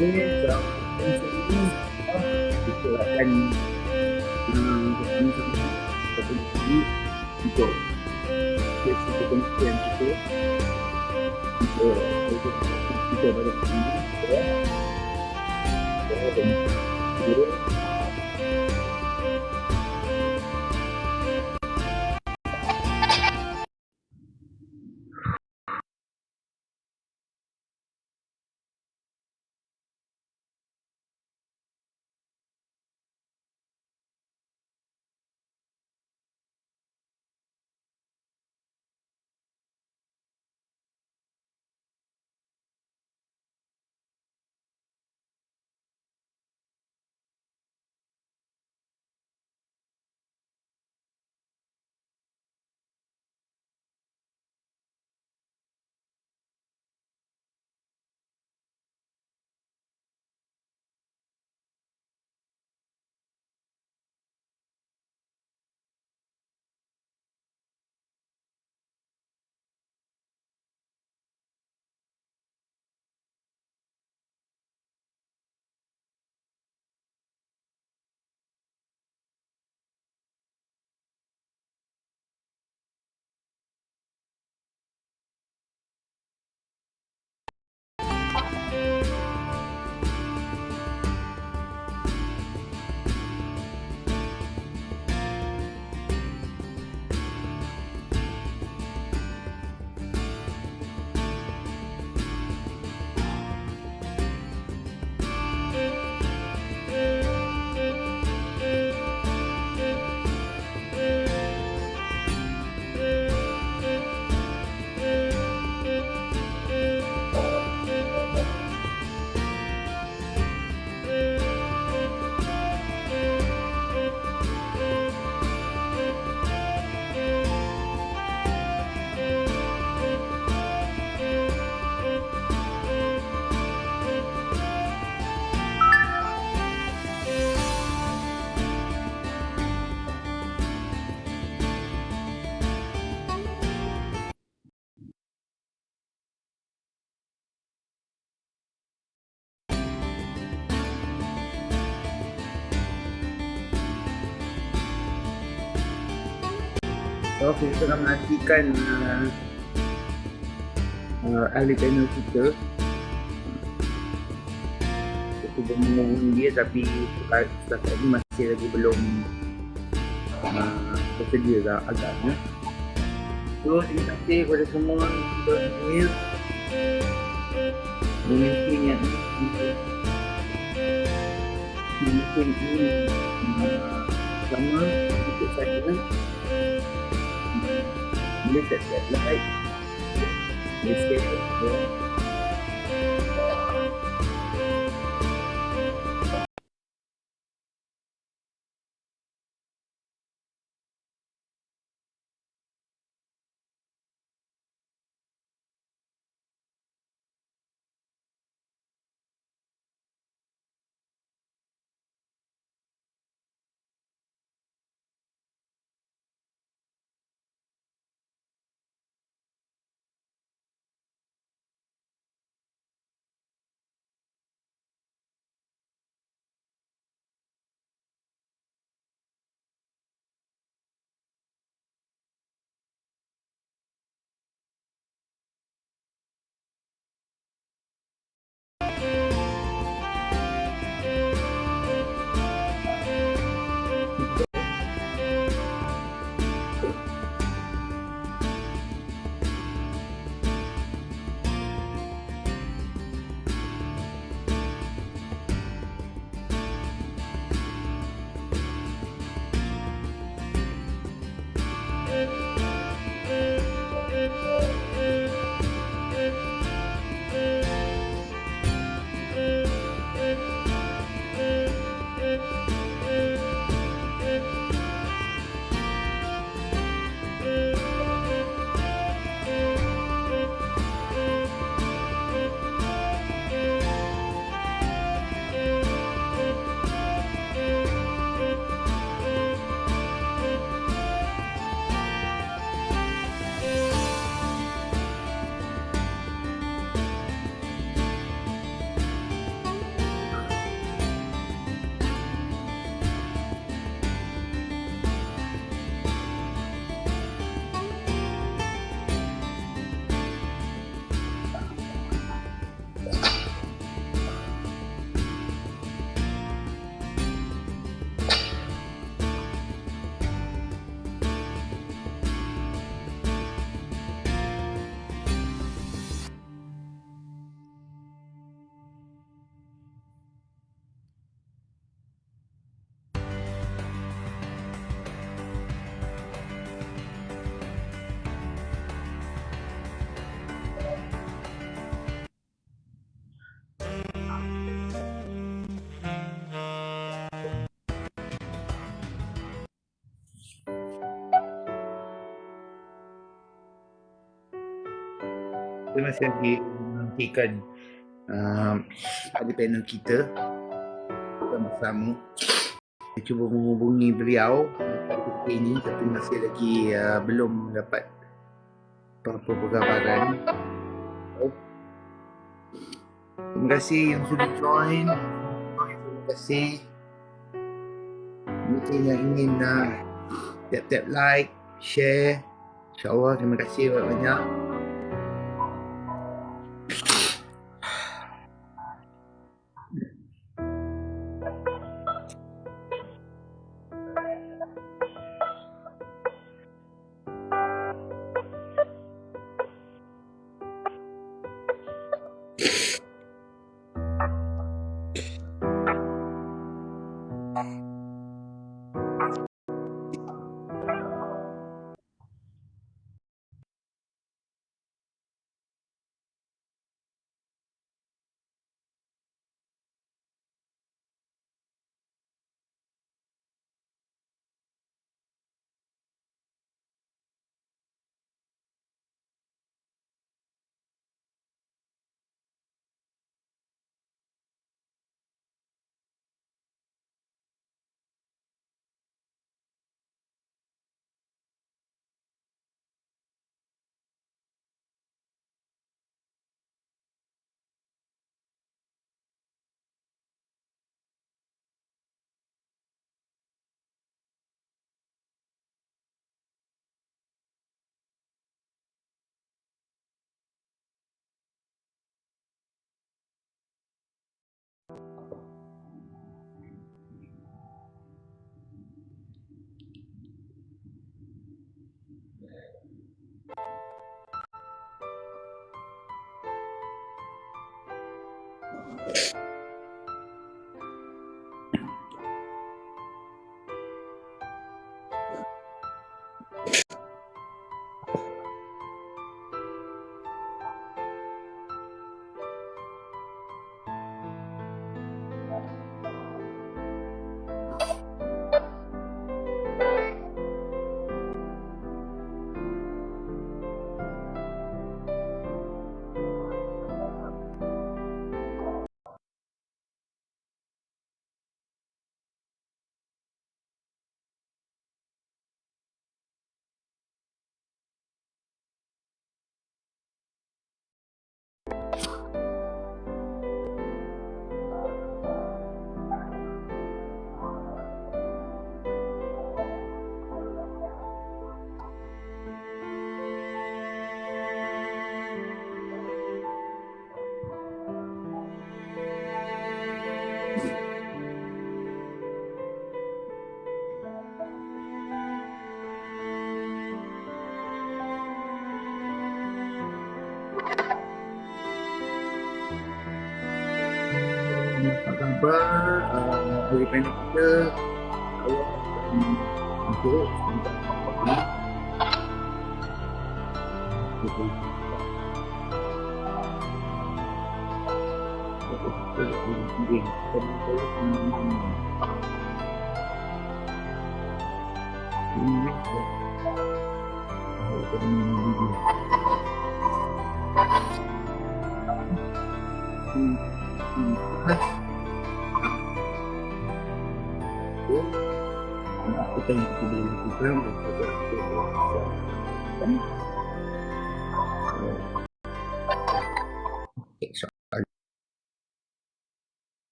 Dalam konsep ini kita akan bersama-sama ataupun bersama untuk sesi penelitian kita untuk kita pada hari ini dan segera kita tengah menantikan ahli panel kita cuba menghubungi dia tapi setakat ini masih lagi belum tersedia agaknya. So, terima kasih kepada semua yang sudah hadir mungkin yang mungkin ini sama untuk saya boleh set like, boleh share, kita masih lagi menantikan ahli panel kita bersama. Saya cuba menghubungi beliau pada ketika ini tapi masih lagi belum dapat apa-apa perkabaran. Terima kasih yang sudah join. Terima kasih. Mungkin yang ingin tap-tap like, share. InsyaAllah terima kasih banyak-banyak. Apa khabar dari panel kita? Kalau untuk kita yang kita boleh lakukan untuk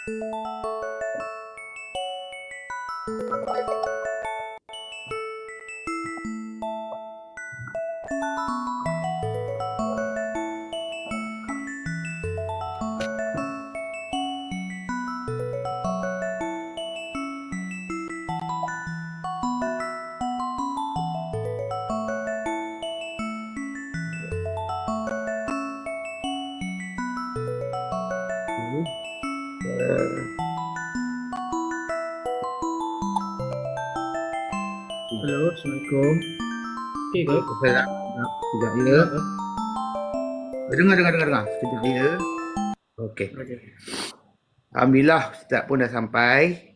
Hello, Assalamualaikum. Okey ke? Saya sekejap ya. Dengar ke? Dengar. Sekejap ya. Okey. Okey. Alhamdulillah Ustaz pun dah sampai.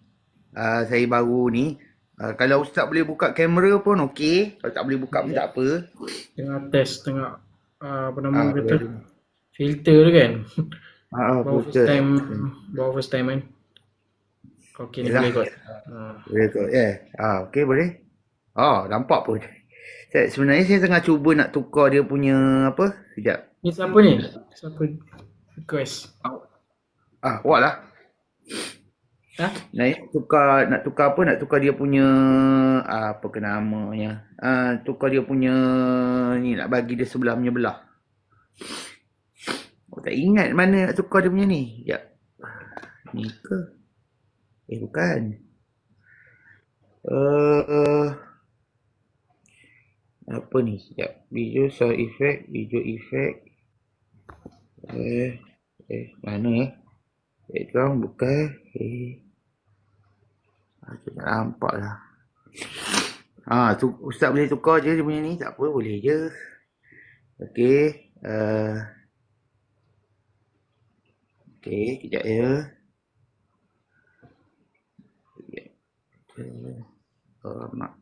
Saya baru ni. Kalau Ustaz boleh buka kamera pun okey. Kalau tak boleh buka pun tak apa. Tengah test, tengah apa nama kata? Boleh. Filter tu kan? Filter. Baru first time kan? Okey, ni Yalah. boleh kot. Boleh kot. Okey boleh. Nampak pun. Sebenarnya saya tengah cuba nak tukar dia punya apa? Sekejap. Ni siapa ni? Siapa request? Awak lah. Ha? Nak tukar apa? Nak tukar dia punya apa ke namanya? Tukar dia punya ni, nak bagi dia sebelah punya belah. Tak ingat mana nak tukar dia punya ni. Sekejap. Ni ke? Bukan. Apa ni? Sekejap. Video sound effect, video effect. Mana background bukan. Aku tak nampak lah. Ustaz boleh tukar je dia punya ni. Tak apa, boleh je. Okey. Okey, kejap ya. Mak.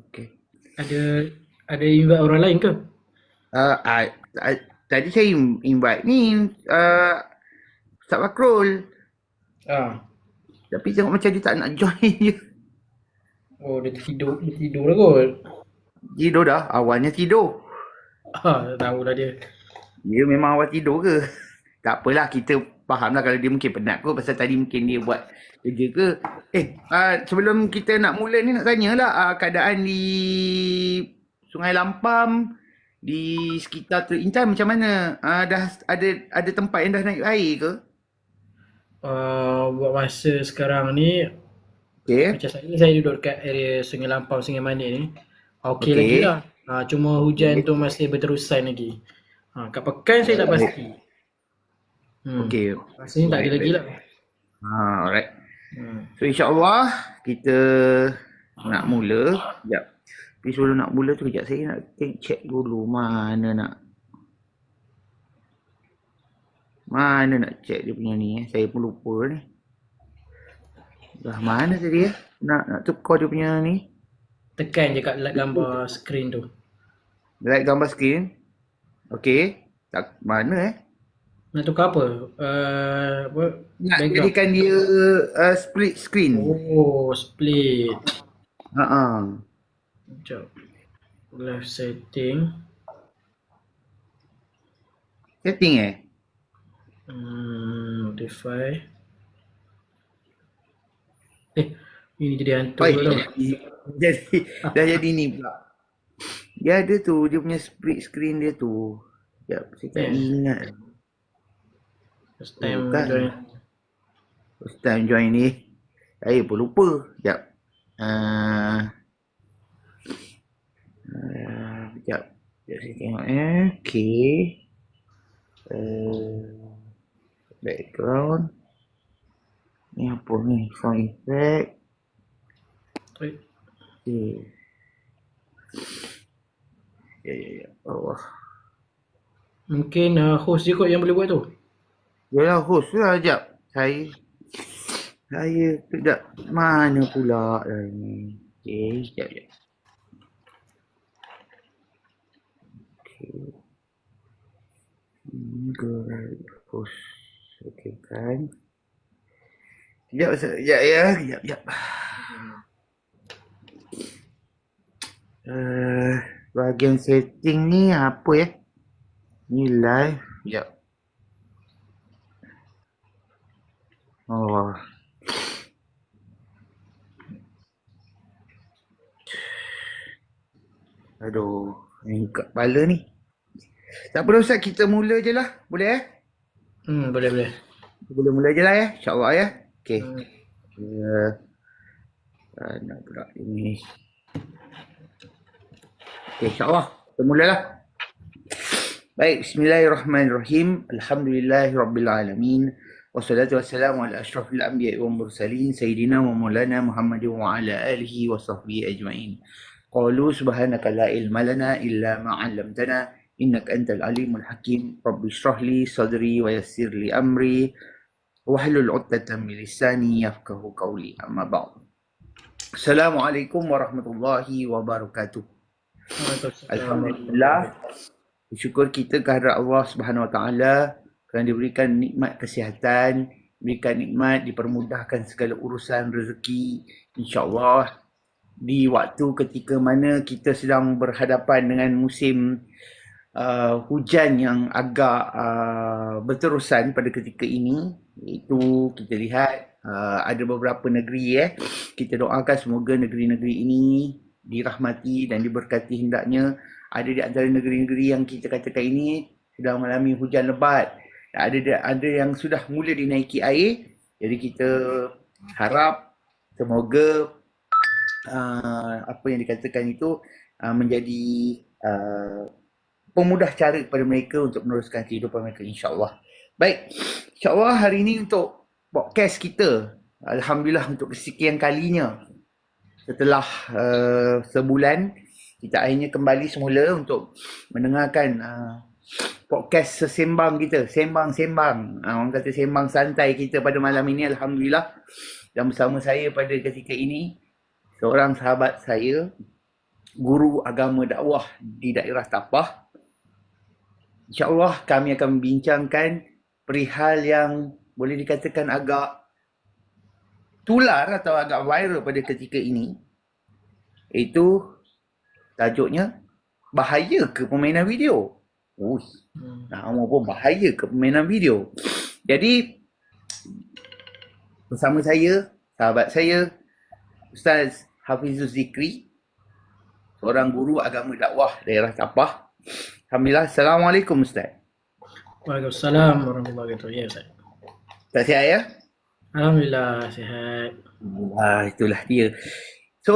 Okey. Ada invite orang lain ke? Tadi saya invite ni Ustaz Fakrul. Tapi tengok macam dia tak nak join je. Oh, dia tidur lah kot. Tidur dah, awalnya tidur. Tak tahulah dia. Dia memang awal tidur ke? Tak apalah, kita faham lah kalau dia mungkin penat kot pasal tadi mungkin dia buat kerja ke. Sebelum kita nak mula ni nak tanyalah keadaan di Sungai Lampam, di sekitar Teluk Intan macam mana? Dah ada tempat yang dah naik air ke? Buat masa sekarang ni, Okey. macam saya duduk dekat area Sungai Lampau, Sungai Manik ni. Okey Okey. lagi lah. Cuma hujan tu masih berterusan lagi. Kat Pekan saya tak pasti. Okey. Rasanya tak ada lagi lah. Alright. So insyaAllah kita nak mula. Sekejap. Tapi sebelum nak mula tu kejap saya nak check dulu mana nak check dia punya ni. Saya pun lupa ni. Dah mana tadi nak tukar dia punya ni. Tekan je kat gambar skrin tu. Like gambar skrin. Okey. Tak mana Nak tukar apa? nak background. jadikan dia split screen. Oh, split. Sekejap. Left setting. Setting Modify. Ini jadi hantu tau. Dah jadi ni pula. Dia ada tu, dia punya split screen dia tu. Sekejap, saya tak ingat. First time Bukan. join. First time join ni. Saya pun lupa. Sekejap. Sekejap. Sekejap saya tengok Okay. Background. Ni apa ni? Sound effect. Okay. Ya. Allah. Mungkin host je kot yang boleh buat tu. Yalah host lah. Sekejap. Saya sekejap. Mana pula dah ni? Okay. Sekejap. Okay. Good host. Okay kan. Sekejap ya. Sekejap. Bahagian setting ni apa ya? Ni live. Sekejap. Aduh, ini kat kepala ni. Tak apa Ustaz, kita mula je lah. Boleh Boleh boleh. Boleh mula je lah ya. InsyaAllah ya. Okey. Hmm. Nak pula ini. Okey, insyaAllah. Kita mulalah. Baik, bismillahirrahmanirrahim. Alhamdulillahirrabbilalamin. Wassalatu wassalamu ala ashrafil anbiya'i wal mursalin sayyidina wa maulana Muhammadin wa ala alihi wa sahbihi ajma'in. Qalu subhanaka la ilma lana illa ma 'allamtana innaka antal alimul hakim. Rabbi shrah li sadri wa yassir li amri wahlul 'uqdatam min lisani yafqahu qawli. Amma ba'd. Assalamualaikum warahmatullahi wabarakatuh. Alhamdulillah. Bersyukur kita kehadrat Allah Subhanahu Wa Taala kerana diberikan nikmat kesihatan, diberikan nikmat, dipermudahkan segala urusan rezeki, insya-Allah di waktu ketika mana kita sedang berhadapan dengan musim hujan yang agak berterusan pada ketika ini. Itu kita lihat ada beberapa negeri kita doakan semoga negeri-negeri ini dirahmati dan diberkati hendaknya. Ada di antara negeri-negeri yang kita katakan ini sudah mengalami hujan lebat. Ada yang sudah mula dinaiki air. Jadi kita harap semoga apa yang dikatakan itu menjadi pemudah cara kepada mereka untuk meneruskan kehidupan mereka, insya-Allah. Baik, insya-Allah hari ini untuk podcast kita, alhamdulillah untuk kesekian kalinya setelah sebulan kita akhirnya kembali semula untuk mendengarkan podcast sesembang kita, sembang-sembang. Orang kata sembang santai kita pada malam ini, alhamdulillah. Dan bersama saya pada ketika ini seorang sahabat saya, guru agama dakwah di daerah Tapah. InsyaAllah kami akan membincangkan perihal yang boleh dikatakan agak tular atau agak viral pada ketika ini. Itu tajuknya, bahaya ke permainan video? Nama pun bahaya ke permainan video. Jadi bersama saya, sahabat saya, Ustaz Hafizul Zikri, seorang guru agama dakwah daerah Tapah. Alhamdulillah. Assalamualaikum Ustaz. Waalaikumsalam warahmatullahi wabarakatuh. Ya Ustaz. Tak sihat ya? Alhamdulillah sihat. Itulah dia. So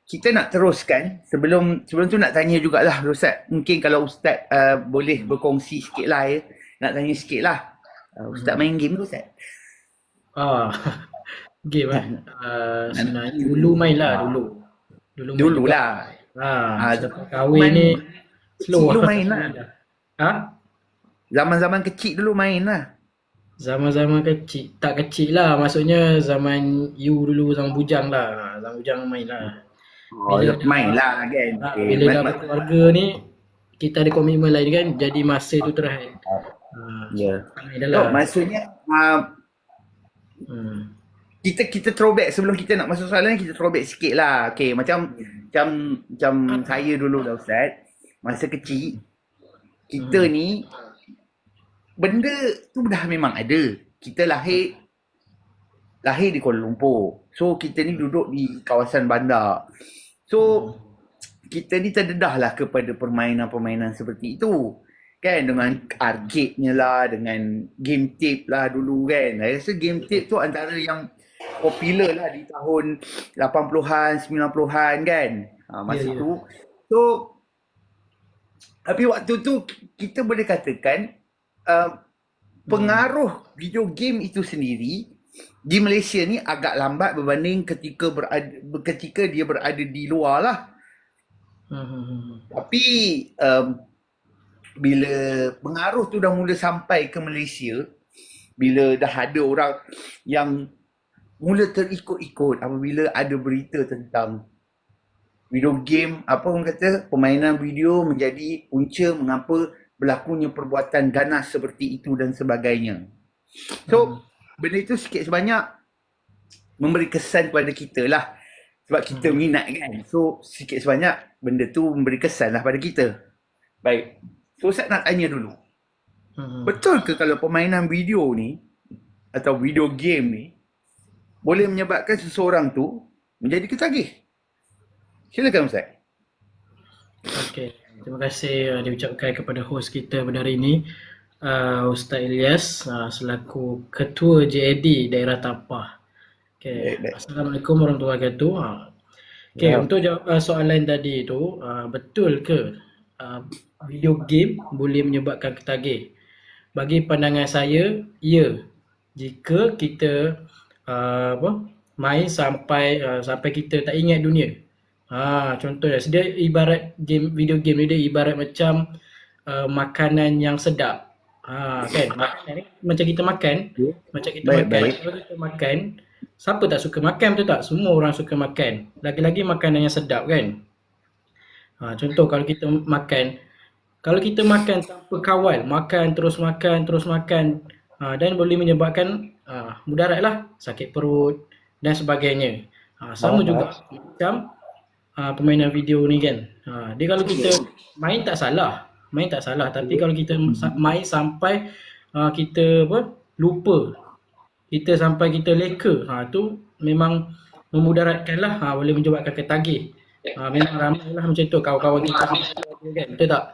kita nak teruskan, sebelum tu nak tanya jugalah Ustaz. Mungkin kalau Ustaz boleh berkongsi sikit lah ya. Nak tanya sikit lah. Ustaz main game tu Ustaz? Game lah. Sebenarnya dulu main lah dulu. Dulu lah. Selepas kahwin ni slow dulu main lah. Zaman-zaman kecil dulu main lah. Zaman-zaman kecil, tak kecil lah. Maksudnya zaman you dulu, zaman bujang lah. Zaman bujang main lah. Main lah kan. Bila dah berkeluarga ni, kita ada komitmen lain kan. Jadi masa tu terakhir. Maksudnya kita throwback sebelum kita nak masuk soalan ni, kita throwback sikit lah. Okay, macam saya dulu dah Ustaz. Masa kecil, kita ni benda tu dah memang ada. Kita lahir di Kuala Lumpur. So kita ni duduk di kawasan bandar. So kita ni terdedah lah kepada permainan-permainan seperti itu. Kan, dengan arcade-nya lah, dengan game tape lah dulu kan. Saya rasa game tape tu antara yang popular lah di tahun 80-an, 90-an kan. Masa tu. So tapi waktu tu kita boleh katakan pengaruh video game itu sendiri di Malaysia ni agak lambat berbanding ketika dia berada di luar lah. Tapi bila pengaruh tu dah mula sampai ke Malaysia, bila dah ada orang yang mula terikut-ikut apabila ada berita tentang video game, apa orang kata, permainan video menjadi punca mengapa berlakunya perbuatan ganas seperti itu dan sebagainya. So benda itu sikit sebanyak memberi kesan kepada kita lah. Sebab kita minat kan. So sikit sebanyak benda tu memberi kesan lah pada kita. Baik. So Ustaz nak tanya dulu. Betul ke kalau permainan video ni atau video game ni boleh menyebabkan seseorang tu menjadi ketagih? Silakan Ustaz. Okey, terima kasih diucapkan kepada host kita pada hari ini, Ustaz Ilyas, selaku Ketua JAD Daerah Tapah. Okey, Baik, baik. Assalamualaikum warahmatullahi wabarakatuh. Okey, Ya. untuk jawab soalan tadi tu, betul ke video game boleh menyebabkan ketagih? Bagi pandangan saya, ya. Jika kita apa main sampai kita tak ingat dunia. Contohnya dia ibarat video game ni, dia ibarat macam makanan yang sedap. Kan? Makanan ni macam kita makan, Baik, baik. kalau kita makan, siapa tak suka makan, betul tak? Semua orang suka makan. Lagi-lagi makanan yang sedap kan? Contoh kalau kita makan tanpa kawal, makan terus makan, dan boleh menyebabkan mudarat lah, sakit perut dan sebagainya. Sama juga macam permainan video ni kan. Dia kalau kita main tak salah, tapi kalau kita main sampai kita lupa, kita sampai kita leka, tu memang memudaratkan lah, boleh menyebabkan ketagih. Memang ramai lah macam tu kawan-kawan kita kan, betul tak?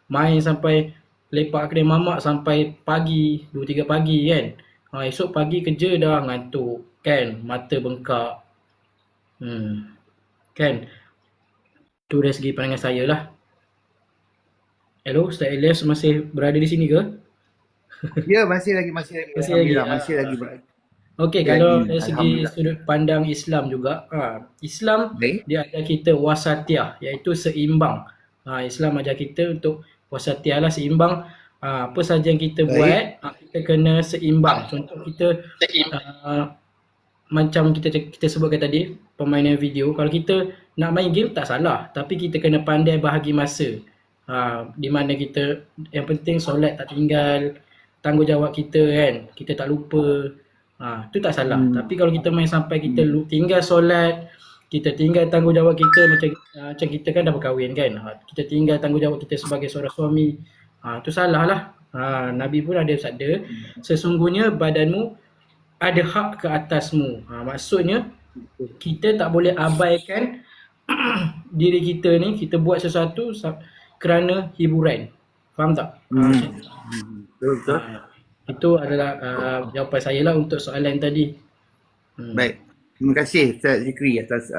Main sampai lepak kedai mamak sampai pagi, 2-3 pagi kan. Esok pagi kerja dah ngantuk kan, mata bengkak. Kan? Tu dari segi pandangan saya lah. Hello, Ustaz Ilyas masih berada di sini ke? Ya, masih lagi. Alhamdulillah, masih lagi. Okey, kalau dari segi sudut pandang Islam juga, Islam dia ajar kita wasatiyah, iaitu seimbang. Islam ajar kita untuk wasatiyah lah, seimbang. Apa saja yang kita buat, kita kena seimbang. Contoh kita macam kita sebutkan tadi, permainan video, kalau kita nak main game tak salah, tapi kita kena pandai bahagi masa. Di mana kita, yang penting solat tak tinggal, tanggungjawab kita kan, kita tak lupa. Tu tak salah. Tapi kalau kita main sampai kita tinggal solat, kita tinggal tanggungjawab kita, macam kita kan dah berkahwin kan, kita tinggal tanggungjawab kita sebagai seorang suami, tu salah lah. Nabi pun ada bersabda, sesungguhnya badanmu ada hak ke atasmu. Maksudnya kita tak boleh abaikan diri kita ni, kita buat sesuatu kerana hiburan. Faham tak? Betul. Itu adalah jawapan saya lah untuk soalan tadi. Baik. Terima kasih Ustaz Zikri atas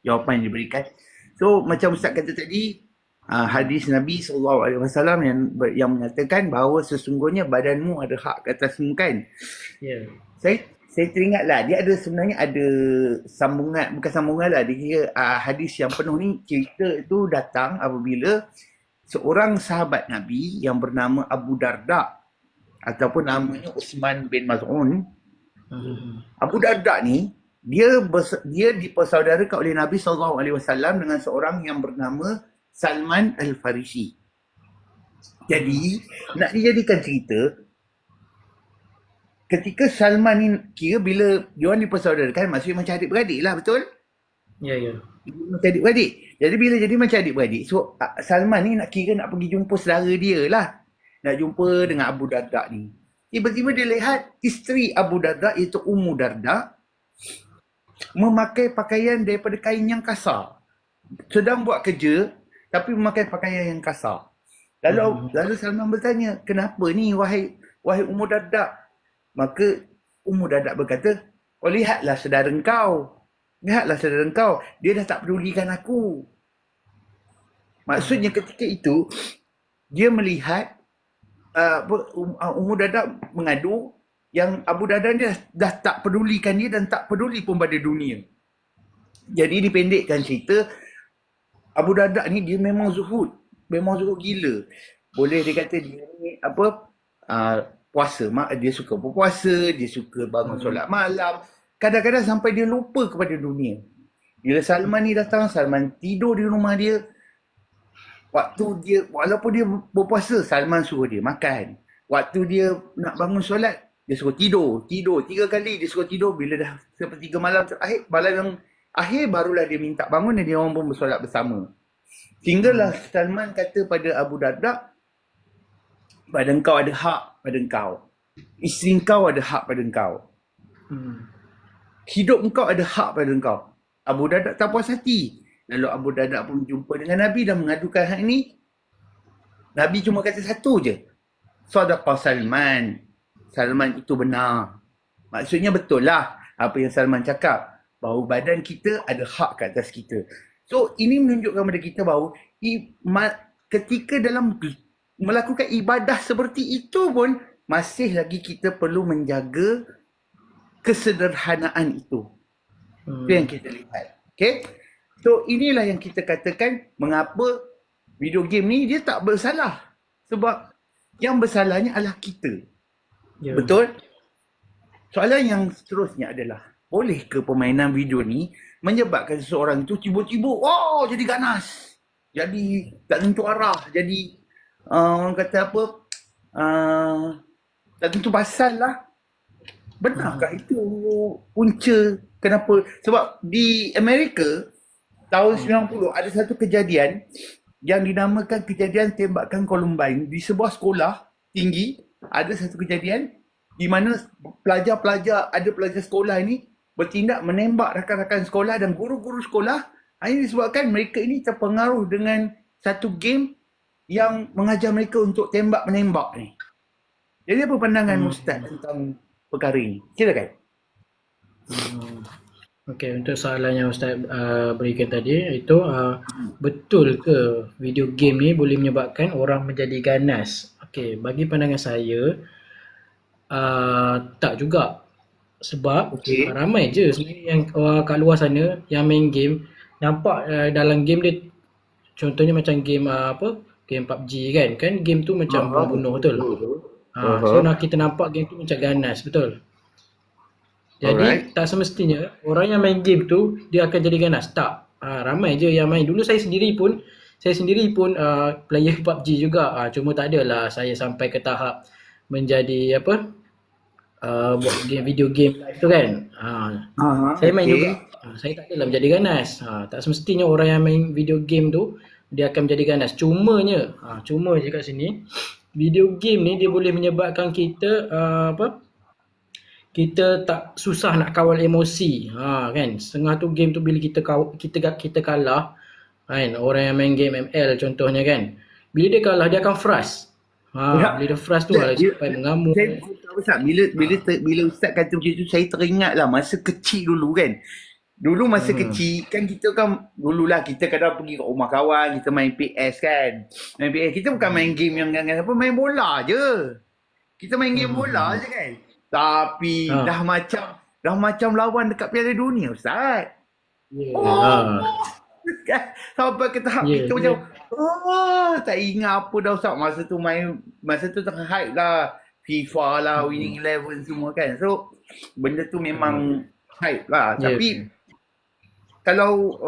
jawapan yang diberikan. So, macam Ustaz kata tadi, hadis Nabi SAW yang menyatakan bahawa sesungguhnya badanmu ada hak ke atasmu kan? Ya. Saya teringatlah, dia sebenarnya ada sambungan, bukan sambungan lah, dia kira hadis yang penuh ni, cerita itu datang apabila seorang sahabat Nabi yang bernama Abu Darda ataupun namanya Uthman bin Maz'un. Abu Darda ni dia dipersaudarakan oleh Nabi SAW dengan seorang yang bernama Salman Al-Farisi. Jadi nak dijadikan cerita, ketika Salman ni kira bila diorang dipersaudarakan, maksudnya macam adik-beradik lah, betul? Ya. Macam adik-beradik. Jadi bila jadi macam adik-beradik, so Salman ni nak pergi jumpa saudara dia lah. Nak jumpa dengan Abu Darda ni. Tiba-tiba dia lihat isteri Abu Darda, iaitu Ummu Darda, memakai pakaian daripada kain yang kasar. Sedang buat kerja, tapi memakai pakaian yang kasar. Lalu Salman bertanya, kenapa ni wahai Ummu Darda? Maka Ummu Darda berkata, lihatlah saudara engkau. Dia dah tak pedulikan aku. Maksudnya ketika itu, dia melihat Ummu Darda mengadu yang Abu Darda dia dah tak pedulikan dia dan tak peduli pun pada dunia. Jadi dipendekkan cerita, Abu Darda ni dia memang zuhud gila. Boleh dia kata dia ni puasa, dia suka berpuasa, dia suka bangun solat malam. Kadang-kadang sampai dia lupa kepada dunia. Bila Salman ni datang, Salman tidur di rumah dia. Walaupun dia berpuasa, Salman suruh dia makan. Waktu dia nak bangun solat, dia suruh tidur. 3 kali dia suruh tidur. Bila dah sepertiga malam yang akhir, barulah dia minta bangun dan dia orang pun bersolat bersama. Sehinggalah Salman kata pada Abu Darda, pada engkau ada hak pada engkau. Isteri engkau ada hak pada engkau. Hidup engkau ada hak pada engkau. Abu Darda tak puas hati. Lalu Abu Darda pun jumpa dengan Nabi dan mengadukan hal ini. Nabi cuma kata satu je. Sadaqah Salman. Salman itu benar. Maksudnya betul lah apa yang Salman cakap. Bahawa badan kita ada hak ke atas kita. So ini menunjukkan kepada kita bahawa ketika dalam melakukan ibadah seperti itu pun masih lagi kita perlu menjaga kesederhanaan itu. Itu yang kita lihat. Okay? So inilah yang kita katakan mengapa video game ni dia tak bersalah. Sebab yang bersalahnya adalah kita. Ya. Betul? Soalan yang seterusnya adalah, boleh ke permainan video ni menyebabkan seseorang itu tiba-tiba, wow, jadi ganas. Jadi tak tentu arah. Jadi orang kata apa, tak tentu pasal lah. Benarkah itu punca kenapa? Sebab di Amerika tahun 90 ada satu kejadian yang dinamakan kejadian tembakan Columbine di sebuah sekolah tinggi. Ada satu kejadian di mana pelajar sekolah ini bertindak menembak rakan-rakan sekolah dan guru-guru sekolah. Ini disebabkan mereka ini terpengaruh dengan satu game yang mengajar mereka untuk tembak menembak ni. Jadi apa pandangan Ustaz tentang perkara ini? Silakan. Okey, untuk soalan yang Ustaz berikan tadi, itu betul ke video game ni boleh menyebabkan orang menjadi ganas? Okey, bagi pandangan saya, tak juga. Sebab ramai je sebenarnya yang kat luar sana yang main game, nampak dalam game dia, contohnya macam game game PUBG kan game tu macam bunuh betul. So kita nampak game tu macam ganas, betul. Jadi tak semestinya orang yang main game tu dia akan jadi ganas. Tak. Ramai je yang main. Dulu saya sendiri pun player PUBG juga. Cuma tak adalah saya sampai ke tahap menjadi buat video game live tu kan. Saya main juga. Saya tak adalah menjadi ganas. Tak semestinya orang yang main video game tu dia akan menjadi ganas. Cuma je kat sini video game ni dia boleh menyebabkan kita kita tak susah nak kawal emosi. Kan. Setengah tu game tu bila kita kalah kan, orang yang main game ML contohnya kan. Bila dia kalah dia akan frust. Bila dia frust tu sampai mengamuk. Bila Ustaz kata macam tu, saya teringat lah masa kecil dulu kan. Dulu masa kecil kan kita kan, dululah kita kadang pergi kat rumah kawan, kita main PS kan. Main PS, kita bukan main game yang main bola je. Kita main game bola je kan. Tapi dah macam lawan dekat Piala Dunia Ustaz. Sampai ke tahap kita macam tak ingat apa dah Ustaz. Masa tu tengah hype lah, FIFA lah, Winning Eleven semua kan. So benda tu memang hype lah. Tapi kalau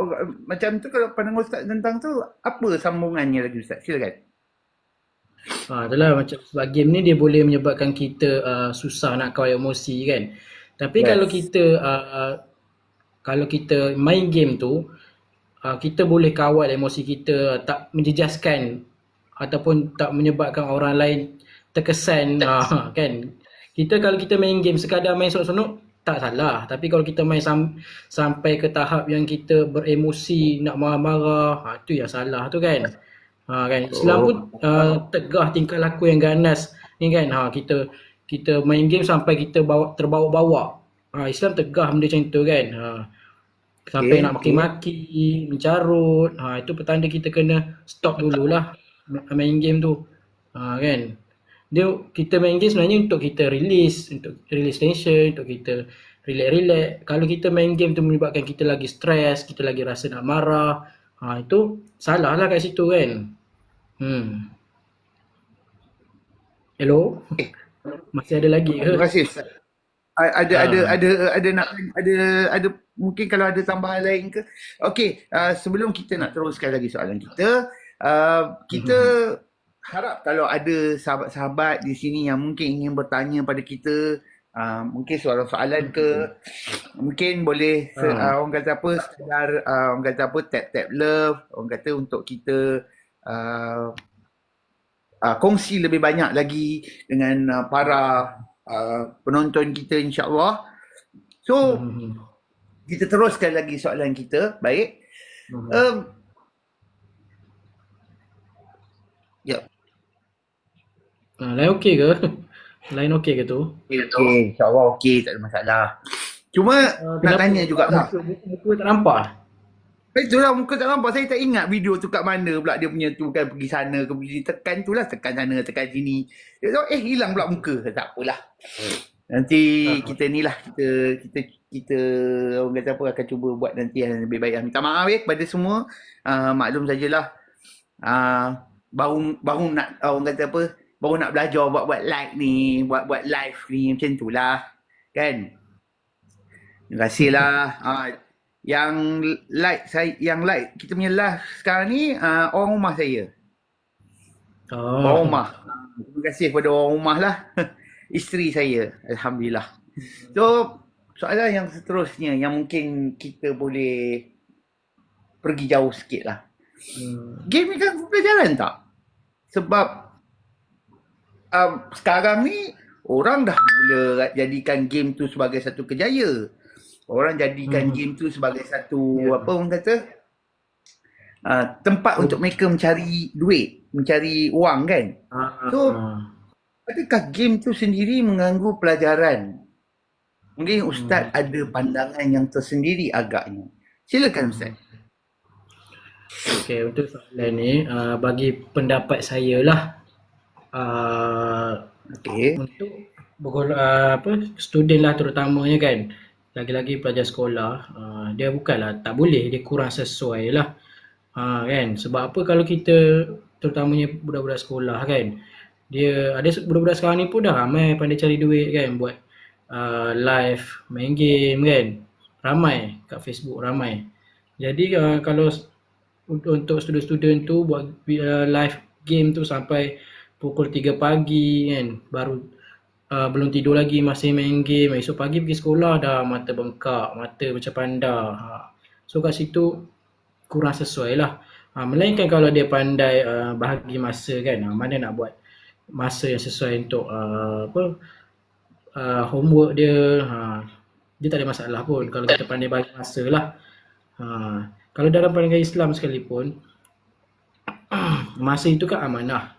macam tu, kalau pandangan Ustaz tentang tu, apa sambungannya lagi Ustaz? Silakan. Itulah macam sebab game ni dia boleh menyebabkan kita susah nak kawal emosi kan. Tapi kalau kita main game tu, kita boleh kawal emosi kita, tak menjejaskan ataupun tak menyebabkan orang lain terkesan kan. Kalau kita main game sekadar main seronok-seronok tak salah, tapi kalau kita main sampai ke tahap yang kita beremosi, nak marah-marah, itu yang salah tu kan. Kan Islam pun tegah tingkah laku yang ganas ni kan. Kita main game sampai kita terbawa-bawa. Islam tegah benda macam tu kan. Sampai nak maki-maki, mencarut, itu petanda kita kena stop dululah main game tu. Kan. Kita main game sebenarnya untuk kita release tension, untuk kita relax. Kalau kita main game tu menyebabkan kita lagi stres, kita lagi rasa nak marah, itu salah lah kat situ kan. Hello? Masih ada lagi ke? Terima kasih Ustaz. Ada mungkin kalau ada tambahan lain ke? Okey, sebelum kita nak teruskan lagi soalan kita, kita harap kalau ada sahabat-sahabat di sini yang mungkin ingin bertanya pada kita, mungkin soalan-soalan ke, mungkin boleh orang kata apa, sekadar orang kata apa, tap love, orang kata untuk kita kongsi lebih banyak lagi dengan para penonton kita insya-Allah. So kita teruskan lagi soalan kita. Baik. Um, ya, Lain okey ke? Lain okey ke tu? okey, insyaAllah okey, tak ada masalah. Cuma nak Kenapa? tanya jugalah. Muka tak nampak? Itulah muka tak nampak. Saya tak ingat video tu kat mana pula dia punya tu kan, pergi sana ke pergi tekan tu lah, tekan sana tekan sini. Dia tahu hilang pula muka. Tak apalah. Nanti kita ni lah kita orang kata apa akan cuba buat nanti yang lebih baik. Minta maaf kepada semua. Maklum sajalah. Baru nak orang kata apa? Baru nak belajar buat live ni, buat live ni macam tu lah. Kan? Terima kasih lah. Yang like kita punya live sekarang ni orang rumah saya. Orang rumah. Terima kasih kepada orang rumah lah. Isteri saya, alhamdulillah. So, soalan yang seterusnya yang mungkin kita boleh pergi jauh sikit lah. Game ni kan pelajaran tak? Sebab sekarang ni orang dah mula jadikan game tu sebagai satu kejaya. Orang jadikan game tu sebagai satu apa orang kata tempat untuk mereka mencari duit, mencari wang kan. So adakah game tu sendiri mengganggu pelajaran? Mungkin Ustaz ada pandangan yang tersendiri agaknya. Silakan Ustaz. Okey, untuk soalan ni bagi pendapat saya lah, untuk student lah terutamanya kan, lagi-lagi pelajar sekolah, dia bukanlah tak boleh, dia kurang sesuai lah, kan. Sebab apa, kalau kita terutamanya budak-budak sekolah kan, dia ada budak-budak sekarang ni pun dah ramai pandai cari duit kan, buat live main game kan, ramai kat Facebook ramai. Jadi kalau untuk student-student tu buat live game tu sampai pukul 3 pagi kan, baru belum tidur lagi, masih main game, esok pagi pergi sekolah dah mata bengkak, mata macam panda. So kat situ kurang sesuai lah. Melainkan kalau dia pandai bahagi masa kan, mana nak buat masa yang sesuai untuk homework dia, dia tak ada masalah pun kalau kita pandai bahagi masa lah. Kalau dalam pandangan Islam sekalipun, masa itu kan amanah.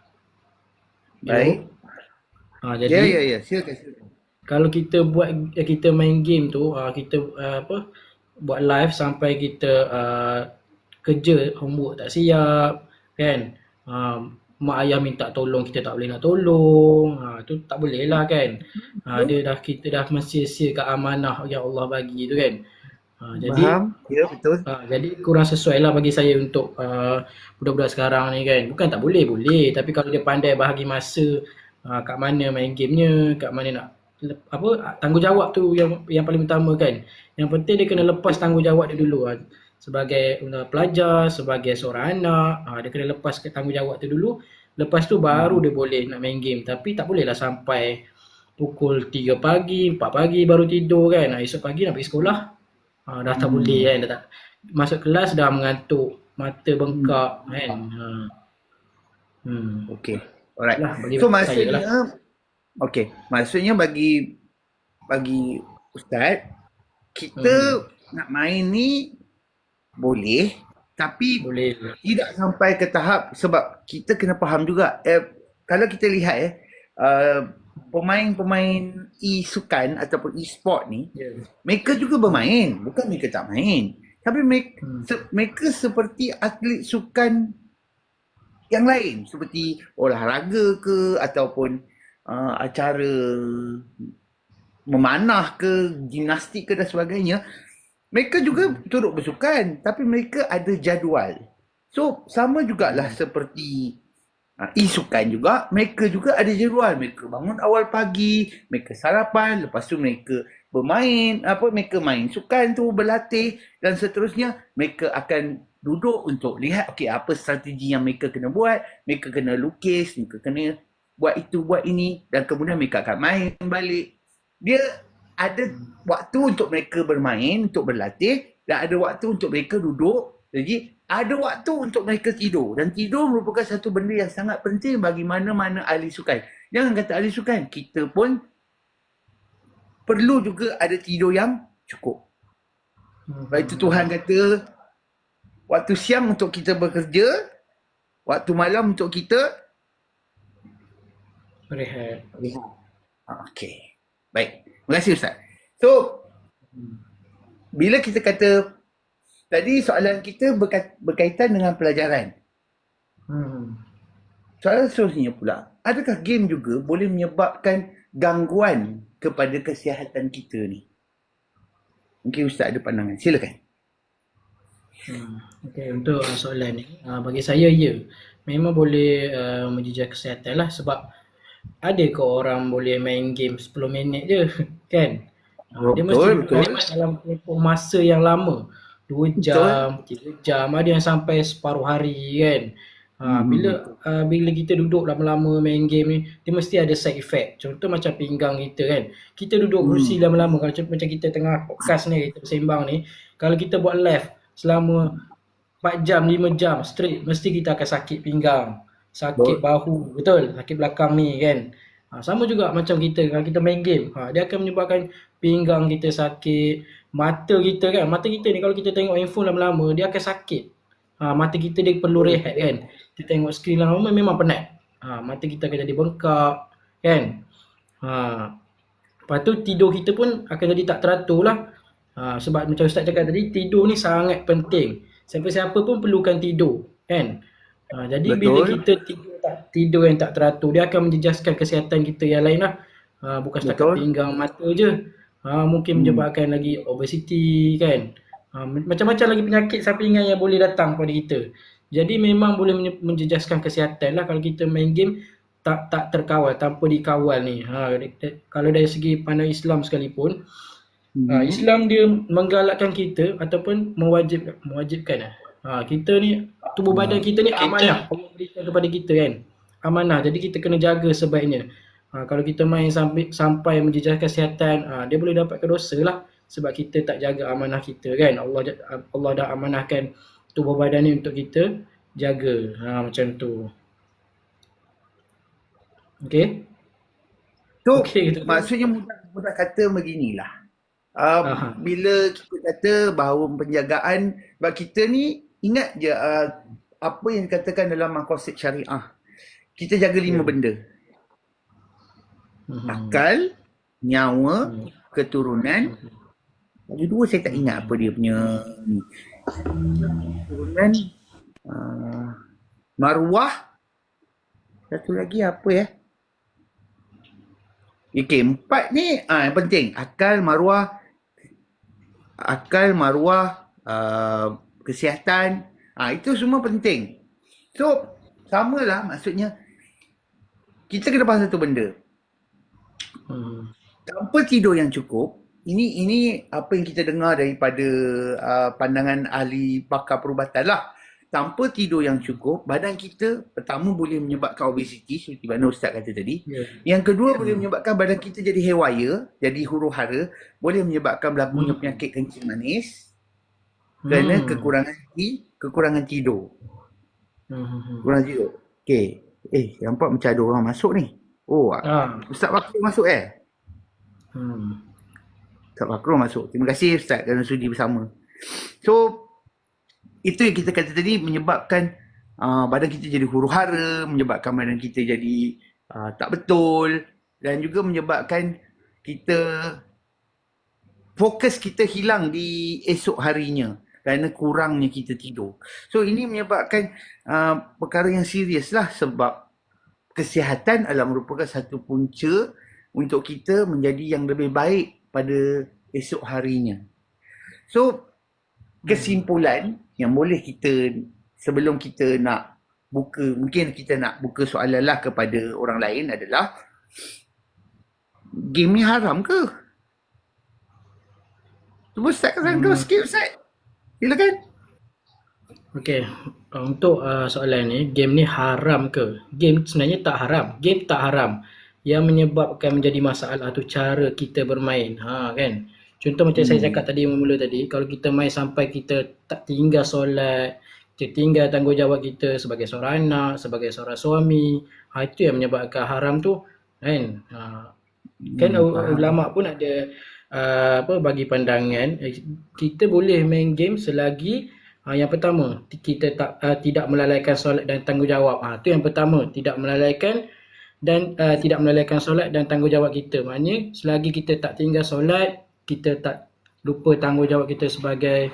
Baik. Jadi ya, silakan. kalau kita kita main game tu, kita buat live sampai kita kerja homework tak siap kan, mak ayah minta tolong kita tak boleh nak tolong, tu tak boleh lah kan. Kita dah mensia-siakan amanah yang Allah bagi tu kan. Jadi ya, betul. Jadi kurang sesuai lah bagi saya untuk budak-budak sekarang ni kan. Bukan tak boleh, tapi kalau dia pandai bahagi masa, kat mana main gamenya, kat mana nak tanggungjawab tu yang paling utama kan. Yang penting dia kena lepas tanggungjawab dia dulu, sebagai pelajar, sebagai seorang anak, dia kena lepas tanggungjawab tu dulu. Lepas tu baru dia boleh nak main game. Tapi tak bolehlah sampai pukul 3 pagi, 4 pagi baru tidur kan. Esok pagi nak pergi sekolah, dah tak boleh kan, dah tak masuk kelas dah mengantuk, mata bengkak kan. Okey. Alright. Lah, So maksudnya maksudnya bagi Ustaz, kita nak main ni boleh, tapi boleh. tidak sampai ke tahap, sebab kita kena faham juga kalau kita lihat pemain-pemain e-sukan ataupun e-sport ni, mereka juga bermain, bukan mereka tak main, tapi mereka seperti atlet sukan yang lain, seperti olahraga ke ataupun acara memanah ke, gimnastik ke dan sebagainya. Mereka juga turut bersukan, tapi mereka ada jadual. So sama jugalah seperti e-sukan juga, mereka juga ada jadual. Mereka bangun awal pagi, mereka sarapan, lepas tu mereka bermain, mereka main sukan tu, berlatih dan seterusnya. Mereka akan duduk untuk lihat apa strategi yang mereka kena buat, mereka kena lukis, mereka kena buat itu, buat ini, dan kemudian mereka akan main balik. Dia ada waktu untuk mereka bermain, untuk berlatih, dan ada waktu untuk mereka duduk. Jadi ada waktu untuk mereka tidur, dan tidur merupakan satu benda yang sangat penting bagi mana-mana ahli sukan. Jangan kata ahli sukan, kita pun perlu juga ada tidur yang cukup. Sebab itu Tuhan kata waktu siang untuk kita bekerja, waktu malam untuk kita Berehat. rehat. Okey. Baik. Terima kasih Ustaz. So, bila kita kata tadi soalan kita berkaitan dengan pelajaran. Soalan seterusnya pula, adakah game juga boleh menyebabkan gangguan kepada kesihatan kita ni? Mungkin Ustaz ada pandangan. Silakan. Okey, untuk soalan ni, bagi saya ya, memang boleh menjejak kesihatan lah, sebab ada ke orang boleh main game 10 minit je kan? Dia mesti Betul. dalam tempoh masa yang lama, 2 jam, 3 jam, ada yang sampai separuh hari kan. Bila kita duduk lama-lama main game ni, dia mesti ada side effect. Contoh macam pinggang kita kan. Kita duduk kerusi lama-lama, kalau macam kita tengah podcast ni, kita bersembang ni, kalau kita buat live selama 4 jam, 5 jam straight, mesti kita akan sakit pinggang, sakit bahu, betul, sakit belakang ni kan. Sama juga macam kita, kalau kita main game, dia akan menyebabkan pinggang kita sakit, mata kita kan, mata kita ni kalau kita tengok handphone lama-lama, dia akan sakit. Mata kita dia perlu rehat kan. Kita tengok skrin lama-lama memang penat. Mata kita akan jadi bengkak kan. Lepas tu tidur kita pun akan jadi tak teratur lah. Sebab macam Ustaz cakap tadi, tidur ni sangat penting. Siapa-siapa pun perlukan tidur kan. Jadi bila kita tidur yang tak teratur, dia akan menjejaskan kesihatan kita yang lain lah. Bukan setakat pinggang mata je. Mungkin menyebabkan lagi obesity kan. Macam-macam lagi penyakit sampingan yang boleh datang pada kita. Jadi memang boleh menjejaskan kesihatan lah kalau kita main game tak terkawal, tanpa dikawal ni. Kalau dari segi pandang Islam sekalipun, Islam dia menggalakkan kita ataupun mewajibkan kita ni, tubuh badan kita ni amanah Allah berikan kepada kita kan. Amanah, jadi kita kena jaga sebaiknya. Kalau kita main sampai menjejaskan kesihatan, dia boleh dapatkan dosa lah, sebab kita tak jaga amanah kita kan. Allah dah amanahkan tubuh badan ni untuk kita jaga. Macam tu. Okey. So, maksudnya mudah kata beginilah. Bila kita kata bahawa penjagaan, sebab kita ni ingat je apa yang dikatakan dalam maqasid syariah. Kita jaga 5 benda. Akal, nyawa, keturunan. Lagi 2 saya tak ingat apa dia punya ni. Keturunan, maruah. Satu lagi apa ya? Okey, 4 ni yang penting. Akal, maruah, kesihatan. Itu semua penting. So, samalah maksudnya kita kena faham satu benda. Tanpa tidur yang cukup, ini apa yang kita dengar daripada pandangan ahli pakar perubatan lah. Tanpa tidur yang cukup, badan kita pertama boleh menyebabkan obesiti seperti mana Ustaz kata tadi. Yang kedua boleh menyebabkan badan kita jadi hewaya, jadi huru-hara, boleh menyebabkan berlakunya penyakit kencing manis kerana kekurangan tidur. Kurang tidur. Okey. Nampak macam ada orang masuk ni. Ustaz Fakrul masuk Ustaz Fakrul masuk. Terima kasih Ustaz kerana sudi bersama. So, itu yang kita kata tadi, menyebabkan badan kita jadi huru-hara, menyebabkan badan kita jadi tak betul, dan juga menyebabkan fokus kita hilang di esok harinya kerana kurangnya kita tidur. So ini menyebabkan perkara yang serius lah, sebab kesihatan adalah merupakan satu punca untuk kita menjadi yang lebih baik pada esok harinya. So kesimpulan yang boleh kita, sebelum kita nak buka, mungkin kita nak buka soalan lah kepada orang lain adalah, game ni haram ke? Cuba Ustaz katakan sikit Ustaz. Silakan. Okey, untuk soalan ni, game ni haram ke? Game sebenarnya tak haram. Game tak haram. Yang menyebabkan menjadi masalah tu cara kita bermain. Kan? Contoh macam saya cakap tadi, mula tadi, kalau kita main sampai kita tak tinggal solat, kita tinggal tanggungjawab kita sebagai seorang anak, sebagai seorang suami, itu yang menyebabkan haram tu kan. Kan ulama pun ada bagi pandangan, kita boleh main game selagi Yang pertama, kita tidak melalaikan solat dan tanggungjawab. Itu yang pertama, tidak melalaikan solat dan tanggungjawab kita. Maknanya selagi kita tak tinggal solat, kita tak lupa tanggungjawab kita sebagai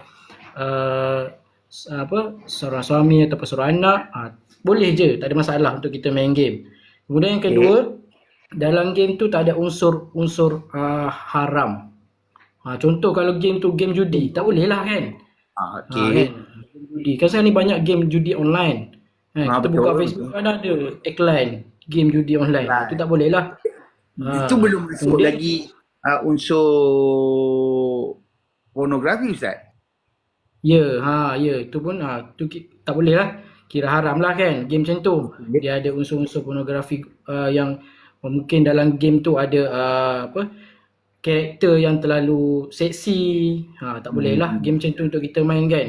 seorang suami ataupun seorang anak, boleh je, tak ada masalah untuk kita main game. Kemudian yang kedua, dalam game tu tak ada unsur haram. Contoh kalau game tu game judi, tak boleh lah kan. Kan? Judi. Kan sekarang ni banyak game judi online. Kita betul, buka Facebook kan ada iklan game judi online. Itu tak boleh lah. Itu belum masuk lagi unsur pornografi, Ustaz. Ya, itu pun tu tak boleh lah. Kira haram lah kan game macam tu. Dia ada unsur-unsur pornografi yang mungkin dalam game tu ada karakter yang terlalu seksi. Tak boleh lah game macam tu untuk kita main kan.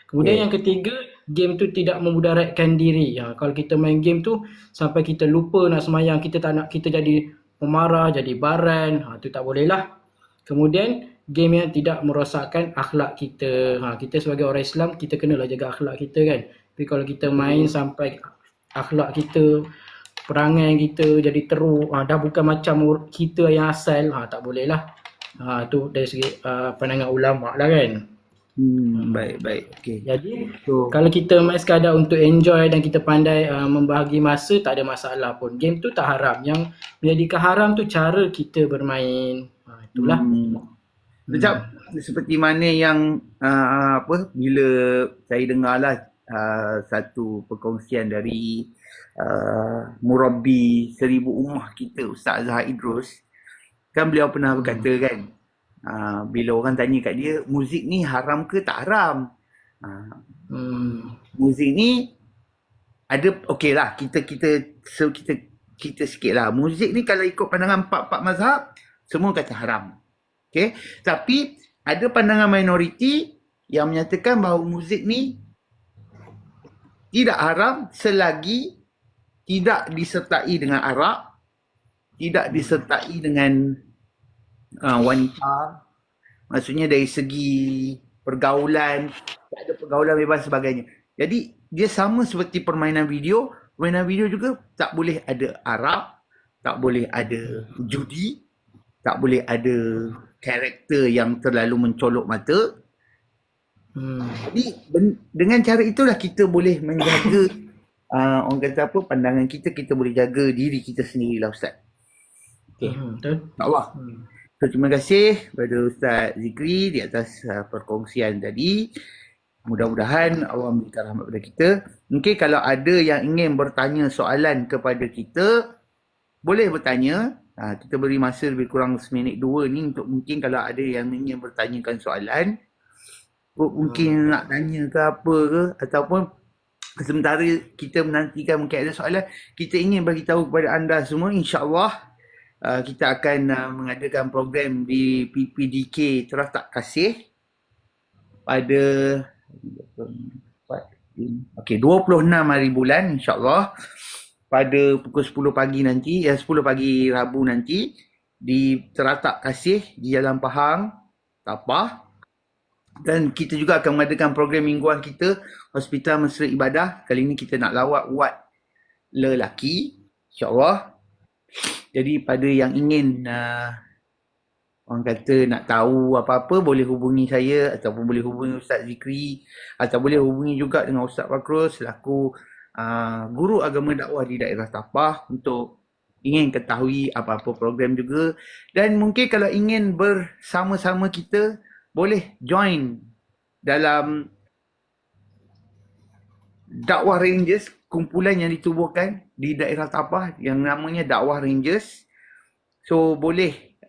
Kemudian yang ketiga, game tu tidak memudaratkan diri. Kalau kita main game tu sampai kita lupa nak semayang, kita tak nak, kita jadi pemarah, jadi baran, tu tak boleh lah. Kemudian game yang tidak merosakkan akhlak kita. Kita sebagai orang Islam, kita kenalah jaga akhlak kita kan. Tapi kalau kita main sampai akhlak kita, perangai kita jadi teruk, dah bukan macam kita yang asal, tak boleh lah. Tu dari segi pandangan ulama' lah kan. Baik. Okay. Jadi kalau kita main sekadar untuk enjoy dan kita pandai membahagi masa, tak ada masalah pun. Game tu tak haram. Yang menjadikan haram tu cara kita bermain. Itulah. Sekejap, seperti mana yang bila saya dengarlah satu perkongsian dari murabbi 1000 ummah kita, Ustaz Zahar Idrus, kan beliau pernah berkata kan, bila orang tanya kat dia, muzik ni haram ke tak haram? Muzik ni ada, okey lah, kita sikit lah. Muzik ni kalau ikut pandangan 4 mazhab, semua kata haram. Okay? Tapi ada pandangan minoriti yang menyatakan bahawa muzik ni tidak haram selagi tidak disertai dengan arak, tidak disertai dengan wanita, maksudnya dari segi pergaulan, tak ada pergaulan bebas sebagainya. Jadi dia sama seperti permainan video juga tak boleh ada arak, tak boleh ada judi, tak boleh ada karakter yang terlalu mencolok mata. Jadi dengan cara itulah kita boleh menjaga orang kata apa, pandangan kita boleh jaga diri kita sendirilah, Ustaz. Okay. InsyaAllah. So, terima kasih kepada Ustaz Zikri di atas perkongsian tadi. Mudah-mudahan Allah memberikan rahmat kepada kita. Mungkin kalau ada yang ingin bertanya soalan kepada kita, boleh bertanya. Kita beri masa lebih kurang seminit 2 ni untuk mungkin kalau ada yang ingin bertanyakan soalan. Mungkin nak tanya ke apa ke, ataupun sementara kita menantikan mungkin ada soalan, kita ingin bagi tahu kepada anda semua, insya-Allah kita akan mengadakan program di PPDK Teratak Kasih pada 26 hari bulan, insya-Allah pada pukul 10 pagi nanti, 10 pagi Rabu nanti di Teratak Kasih di Jalan Pahang, Tapah. Dan kita juga akan mengadakan program mingguan kita, Hospital Mesra Ibadah. Kali ini kita nak lawat ward lelaki, insya-Allah. Jadi pada yang ingin orang kata nak tahu apa-apa, boleh hubungi saya ataupun boleh hubungi Ustaz Zikri, atau boleh hubungi juga dengan Ustaz Fakrus selaku guru agama dakwah di daerah Tapah untuk ingin ketahui apa-apa program juga. Dan mungkin kalau ingin bersama-sama kita, boleh join dalam Dakwah Rangers, kumpulan yang ditubuhkan di daerah Tapah yang namanya Dakwah Rangers. So boleh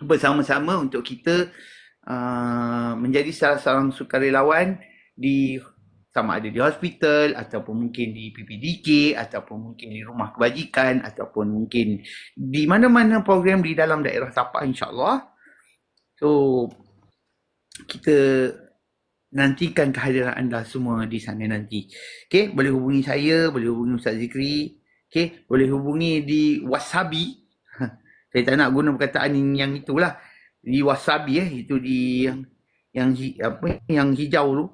bersama-sama untuk kita menjadi salah seorang sukarelawan di, sama ada di hospital ataupun mungkin di PPDK ataupun mungkin di rumah kebajikan ataupun mungkin di mana-mana program di dalam daerah Tapah, insya-Allah. So kita nantikan kehadiran anda semua di sana nanti. Okay, boleh hubungi saya, boleh hubungi Ustaz Zikri. Okay, boleh hubungi di Wasabi. Saya tak nak guna perkataan yang itulah. Di Wasabi itu di yang hijau tu.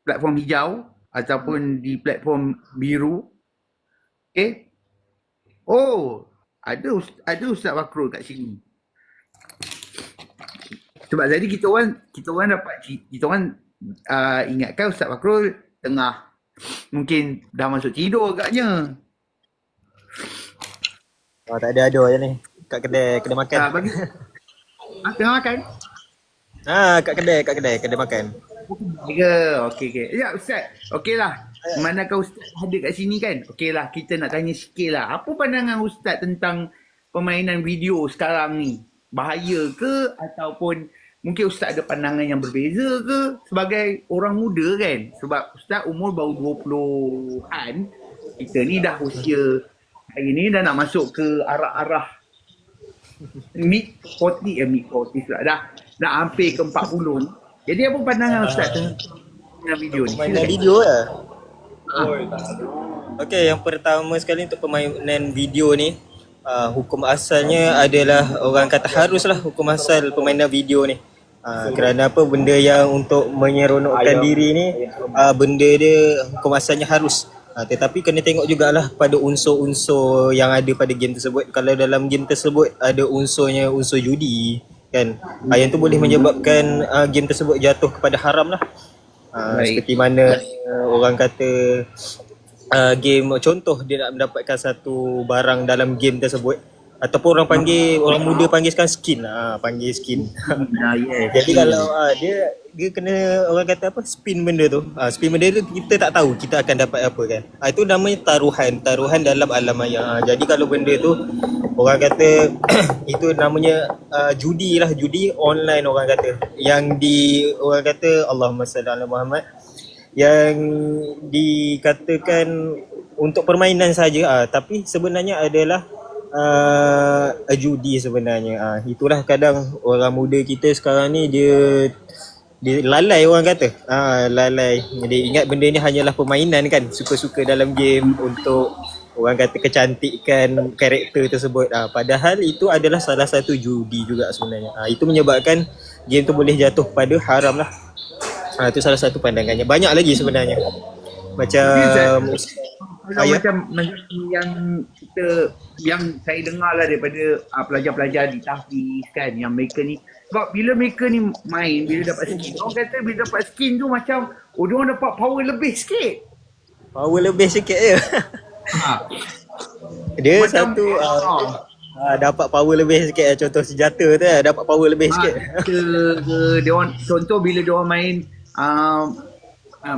Platform hijau ataupun di platform biru. Okay. Oh, ada Ustaz Fakrul kat sini. Sebab tadi kita orang ingatkan Ustaz Fakrul tengah mungkin dah masuk tidur agaknya. Oh, tak ada je ni. Kat kedai makan. Tengah makan? Kat kedai makan. Okey. Ya Ustaz, okeylah. Manakah Ustaz ada kat sini kan? Okeylah, kita nak tanya sikit lah. Apa pandangan Ustaz tentang permainan video sekarang ni? Bahaya ke ataupun mungkin Ustaz ada pandangan yang berbeza ke sebagai orang muda kan? Sebab Ustaz umur baru 20-an. Kita ni dah usia hari ni dah nak masuk ke arah-arah mid 40 lah. Dah hampir ke 40 ni. Jadi apa pandangan Ustaz tentang video ni? Permainan video lah. Okey, yang pertama sekali untuk permainan video ni, hukum asalnya adalah orang kata haruslah hukum asal permainan video ni. Kerana apa, benda yang untuk menyeronokkan diri ni, benda dia hukum asalnya harus. Tetapi kena tengok jugalah pada unsur-unsur yang ada pada game tersebut. Kalau dalam game tersebut ada unsurnya unsur judi kan, yang tu boleh menyebabkan game tersebut jatuh kepada haram lah. Seperti mana orang kata game, contoh dia nak mendapatkan satu barang dalam game tersebut, ataupun orang muda panggil sekarang skin lah, panggil skin. Jadi kalau dia kena orang kata apa, spin benda tu, spin benda tu kita tak tahu kita akan dapat apa kan. Itu namanya taruhan dalam alam maya. Jadi kalau benda tu orang kata itu namanya judi lah, judi online orang kata, yang orang kata Allahumma salli ala Muhammad, yang dikatakan untuk permainan saja, tapi sebenarnya adalah judi sebenarnya. Itulah kadang orang muda kita sekarang ni dia lalai orang kata. Lalai. Jadi ingat benda ni hanyalah permainan kan, suka-suka dalam game untuk orang kata kecantikan karakter tersebut. Padahal itu adalah salah satu judi juga sebenarnya. Itu menyebabkan game tu boleh jatuh pada haram lah. Itu salah satu pandangannya. Banyak lagi sebenarnya. Macam macam yang saya dengar lah daripada pelajar-pelajar di tahfiz kan, yang mereka ni, sebab bila mereka ni main, bila dapat skin, orang kata bila dapat skin tu macam orang dapat power lebih sikit. Power lebih sikit je. Dia macam, satu dapat power lebih sikit, contoh senjata tu dapat power lebih sikit. Dia orang, contoh bila dia orang main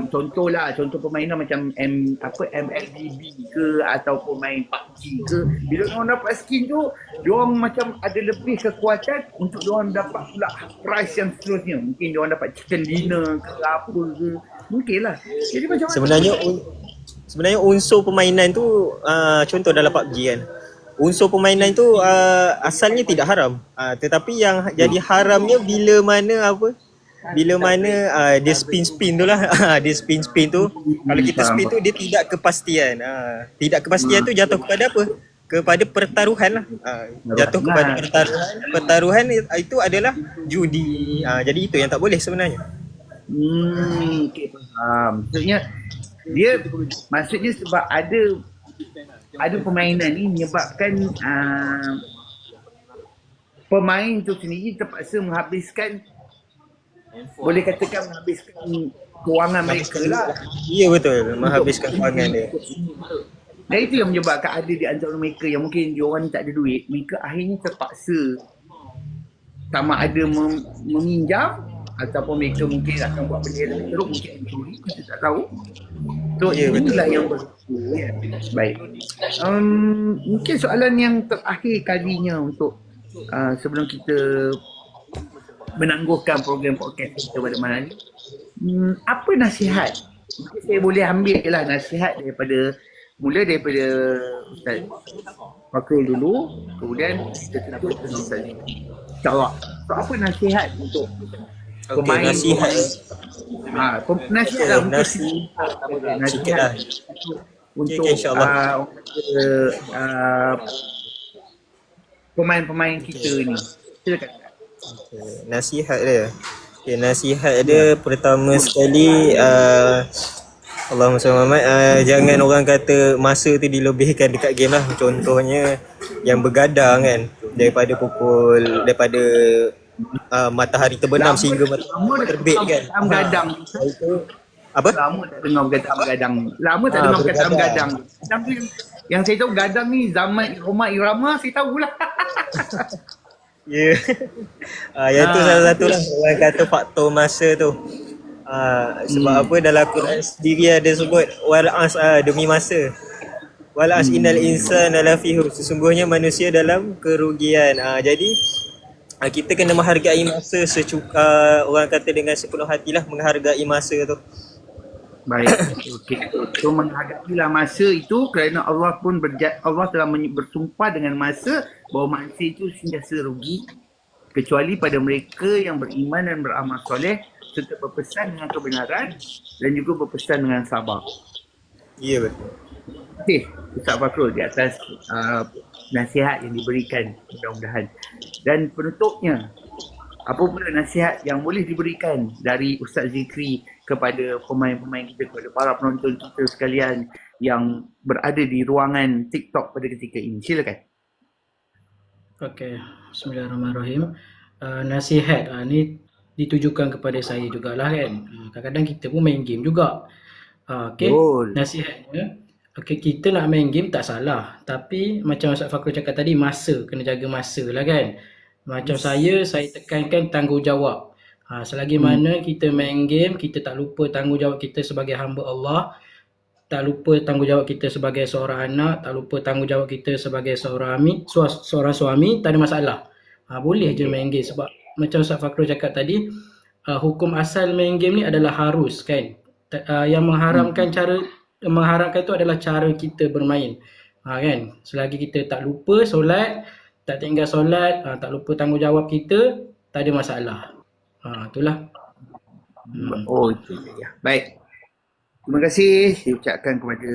contoh permainan macam MLBB ke ataupun main PUBG ke, bila orang dapat skin tu, diorang macam ada lebih kekuatan untuk diorang dapat pula prize yang seterusnya. Mungkin diorang dapat chicken dinner ke apa ke, mungkin lah. Jadi macam sebenarnya unsur permainan tu, contoh dalam PUBG kan, unsur permainan tu asalnya tidak haram, tetapi yang jadi haramnya bila mana dia spin tu lah. Dia spin tu, kalau kita spin tu dia tidak kepastian. Tidak kepastian tu jatuh kepada apa? Kepada pertaruhan lah. Jatuh kepada pertaruhan itu adalah judi. Jadi itu yang tak boleh sebenarnya. Okay, faham. Maksudnya sebab ada permainan ni menyebabkan pemain tu sendiri terpaksa menghabiskan, boleh katakan menghabiskan kewangan mereka lah. Ya betul, menghabiskan kewangan dia. Dan itu yang menyebabkan ada di antara mereka yang mungkin diorang ni tak ada duit, mereka akhirnya terpaksa sama ada meminjam ataupun mereka mungkin akan buat benda yang lebih teruk, mungkin mencuri, kita tak tahu. So inilah yang berlaku. Baik. Mungkin soalan yang terakhir kalinya untuk sebelum kita menangguhkan program podcast kita pada malam ni, apa nasihat? Mungkin saya boleh ambil lah nasihat daripada Ustaz Fakrul dulu, kemudian kita tutup dengan Ustaz ni. InsyaAllah. So, apa nasihat untuk pemain? Nasihat Nasihat lah untuk pemain-pemain kita ni. Silakan. Nasihat dia. Okay, nasihat dia pertama sekali Allahumma salli ala Muhammad, jangan orang kata masa tu dilebihkan dekat game lah. Contohnya yang begadang kan, daripada matahari terbenam sehingga matahari terbit kan. Gadang. Itu apa? Lama tak dengar berkataan gadang. Lama tak dengar berkataan gadang. Gadang tu yang saya tahu gadang ni zaman Roma Irama saya tahulah. Ya. Yang tu salah satu lah orang kata faktor masa tu. Sebab apa dalam Quran sendiri ada sebut wal'as demi masa. Wal'as innal insana lafi khusr. Sesungguhnya manusia dalam kerugian. Jadi kita kena menghargai masa orang kata dengan sepenuh hatilah menghargai masa tu. Baik. Okey. So menghargailah masa itu kerana Allah pun Allah telah bersumpah dengan masa bahawa manusia itu sentiasa rugi kecuali pada mereka yang beriman dan beramal soleh serta berpesan dengan kebenaran dan juga berpesan dengan sabar. Ya betul. Okey, Ustaz Fakrul di atas nasihat yang diberikan mudah-mudahan. Dan penutupnya, apa pula nasihat yang boleh diberikan dari Ustaz Zikri kepada pemain-pemain kita, kepada para penonton kita sekalian yang berada di ruangan TikTok pada ketika ini? Silakan. Okey, bismillahirrahmanirrahim. Nasihat ni ditujukan kepada saya jugalah kan. Kadang-kadang kita pun main game juga. Okey, nasihatnya, okey, kita nak main game tak salah. Tapi macam Ustaz Fakrul cakap tadi, masa, kena jaga masa lah kan. Macam saya tekankan tanggungjawab. Selagi mana kita main game, kita tak lupa tanggungjawab kita sebagai hamba Allah, tak lupa tanggungjawab kita sebagai seorang anak, tak lupa tanggungjawab kita sebagai seorang suami, tak ada masalah. Boleh je main game sebab macam Ustaz Fakrul cakap tadi, hukum asal main game ni adalah harus kan. Yang mengharamkan itu adalah cara kita bermain. Kan? Selagi kita tak lupa solat, tak tinggal solat, tak lupa tanggungjawab kita, tak ada masalah. Itulah. Oh, itu ya. Baik. Terima kasih diucapkan kepada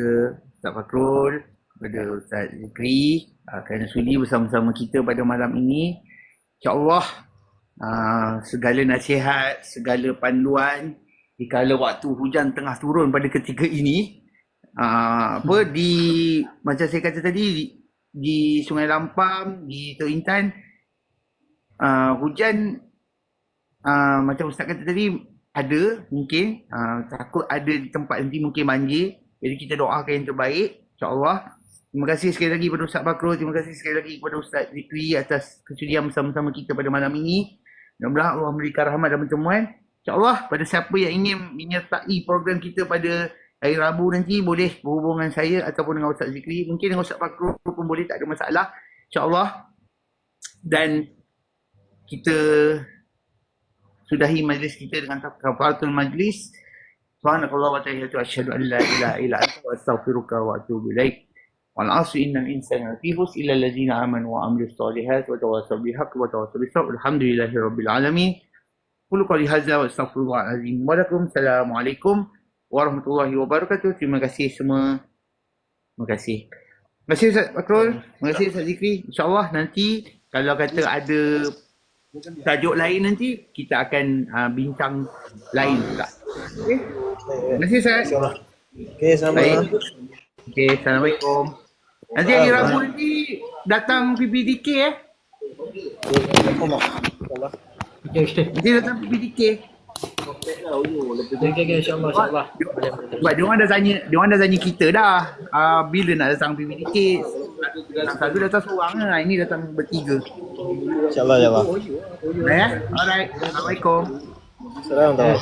Ustaz Fakrul, kepada Ustaz Zikri kerana sudi bersama-sama kita pada malam ini. InsyaAllah segala nasihat, segala panduan dikala waktu hujan tengah turun pada ketika ini, macam saya kata tadi, di Sungai Lampang, di Tok Intan, hujan macam Ustaz kata tadi ada mungkin, takut ada di tempat nanti mungkin banjir. Jadi kita doakan yang terbaik insya-Allah. Terima kasih sekali lagi kepada Ustaz Fakrul, terima kasih sekali lagi kepada Ustaz Zikri atas kesudian bersama-sama kita pada malam ini. Mudah-mudahan Allah memberikan rahmat dan pertemuan. InsyaAllah pada siapa yang ingin menyertai program kita pada hari Rabu nanti boleh berhubung dengan saya ataupun dengan Ustaz Zikri. Mungkin dengan Ustaz Fakrul pun boleh, tak ada masalah insya-Allah. Dan kita sudahi majlis kita dengan kafaratul majlis. Subhanakallah wa ta'ala asyhadu an la ilaha illa anta wa astaghfiruka wa atubu ilaik. Wal 'asri innal insana lafi khusr illa allazina amanu wa 'amilus solihati wa tawassaw bil haqqi wa tawassaw bis sabr. Alhamdulillahirabbil alamin. Qul qali hadza wa astaghfirullahal azim. Assalamualaikum warahmatullahi wabarakatuh. Terima kasih semua. Terima kasih. Terima kasih Ustaz Fakrul. Terima kasih Ustaz Zikri. InsyaAllah nanti kalau kata ada tajuk lain nanti kita akan bincang lain pula. Okey. Terima kasih Ustaz. Okey, sama-sama. Okey, Assalamualaikum. Nanti hari Rabu nanti datang PPDK Okey. Nanti datang PPDK. Okey, insya-Allah. Sebab dia orang dah tanya kita dah. Bila nak datang PPDK? Satu datang seorang lah, ini datang bertiga. InsyaAllah ya Allah. Alright. Assalamualaikum. Assalamualaikum.